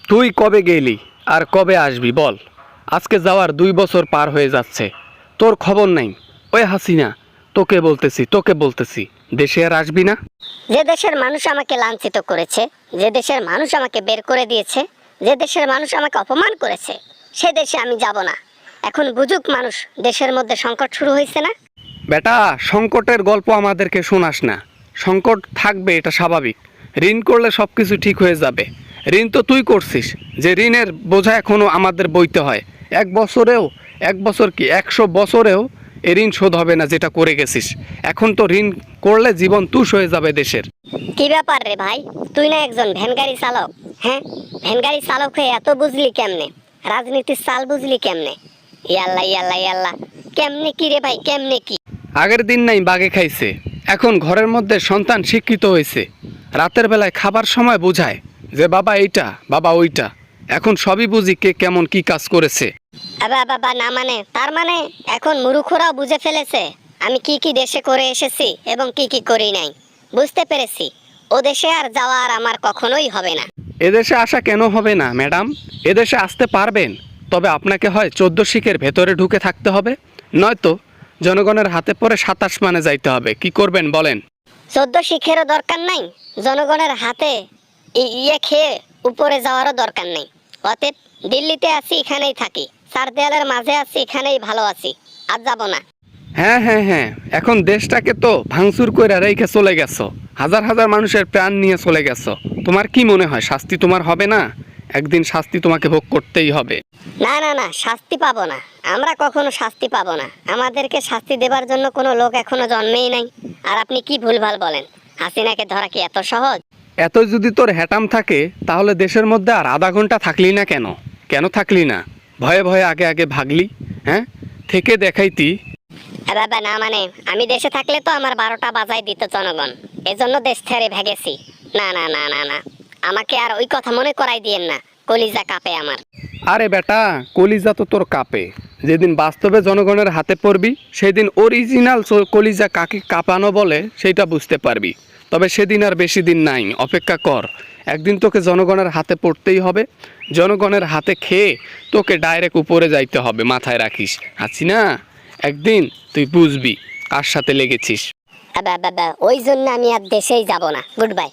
তুই কবে গেলি আর কবে আসবি বল? আজকে যাওয়ার 2 বছর পার হয়ে যাচ্ছে, তোর খবর নাই। ওই হাসিনা, তোকে বলতেছি দেশে আর আসবি না? যে দেশের মানুষ আমাকে লাঞ্ছিত করেছে, যে দেশের মানুষ আমাকে বের করে দিয়েছে, যে দেশের মানুষ আমাকে অপমান করেছে, সে দেশে আমি যাব না। এখন বুঝুক মানুষ, দেশের মধ্যে সংকট শুরু হয়েছে না। বেটা, সংকটের গল্প আমাদেরকে শোনাস না। সংকট থাকবে, এটা স্বাভাবিক। ঋণ করলে সব কিছু ঠিক হয়ে যাবে। ঋণ তো তুই করছিস, যে ঋণের বোঝা এখনো আমাদের বইতে হয়। 1 বছরেও, 1 বছর কি 100 বছরেও এ ঋণ শোধ হবে না যেটা করে গেছিস। এখন তো ঋণ করলে জীবন তুষ হয়ে যাবে দেশের। কি ব্যাপার রে ভাই, তুই না একজন ভ্যানগাড়ি চালক? হ্যাঁ, ভ্যানগাড়ি চালক হয়ে এত বুঝলি কেমনে? রাজনীতির চাল বুঝলি কেমনে? ইয়াল্লা ইয়াল্লা ইয়াল্লা, কেমনে কি রে ভাই, কেমনে কি? আগের দিন নাই বাগে খাইছে, এখন ঘরের মধ্যে সন্তান শিক্ষিত হয়েছে। রাতের বেলায় খাবার সময় বোঝায় যে বাবা এইটা, বাবা ওইটা। এখন সবই বুঝি কে কেমন কি কাজ করেছে। বাবা না, মানে তার মানে এখন মূর্খরাও বুঝে ফেলেছে আমি কি কি দেশে করে এসেছি এবং কি কি করি নাই। বুঝতে পেরেছি, ও দেশে আর যাওয়া আর আমার কখনোই হবে না। এদেশে আসা কেন হবে না ম্যাডাম? এদেশে আসতে পারবেন, তবে আপনাকে হয় 14 শিখের ভেতরে ঢুকে থাকতে হবে, নয়তো জনগণের হাতে পড়ে 27 মানে যাইতে হবে। কি করবেন বলেন? 14 শিখেরও দরকার নাই, জনগণের হাতে ইয়ে খেয়ে উপরে যাওয়ারও দরকার নেই। অতএব দিল্লিতে আছি, এখানেই থাকি। চার দেয়ালের মাঝে আছি, এখানেই ভালো আছি। আর যাব না। হ্যাঁ হ্যাঁ হ্যাঁ, এখন দেশটাকে তো ভাঙচুর করে রেখে চলে গেছো। হাজার হাজার মানুষের প্রাণ নিয়ে চলে গেছো। তোমার কি মনে হয় শাস্তি তোমার হবে না? একদিন শাস্তি তোমাকে ভোগ করতেই হবে। না না না, শাস্তি পাবো না। আমরা কখনো শাস্তি পাবো না। আমাদেরকে শাস্তি দেবার জন্য কোনো লোক এখনো জন্মেই নাই। আর আপনি কি ভুলভাল বলেন? হাসিনাকে ধরা কি এত সহজ? এত যদি তোর হ্যাটাম থাকে, তাহলে দেশের মধ্যে আর আধা ঘন্টা থাকলি না কেন? কেন থাকলি না? ভয়ে ভয়ে আগে আগে ভাগলি। হ্যাঁ, থেকে দেখাইতি। বাবা না, মানে আমি দেশে থাকলে তো আমার 12টা বাজাই দিত জনগণ। এজন্য দেশ ছেড়ে ভেগেছি। না না না না না, আমাকে আর ওই কথা মনে করাই দিয়েন না। কলিজা কাঁপে আমার। আরে বেটা, কলিজা তো তোর কাঁপে। যেদিন বাস্তবে জনগণের হাতে পড়বি, সেই দিন অরিজিনাল কলিজা কাকে কাঁপানো বলে সেটা বুঝতে পারবি। তবে সেদিন আর বেশি দিন নাই, অপেক্ষা কর। একদিন তোকে জনগণের হাতে পড়তেই হবে। জনগণের হাতে খেয়ে তোকে ডাইরেক্ট উপরে যাইতে হবে, মাথায় রাখিস। আছি না, একদিন তুই বুঝবি কার সাথে লেগেছিস। বাবা, ওই জন্য আমি আর দেশেই যাব না। Good bye.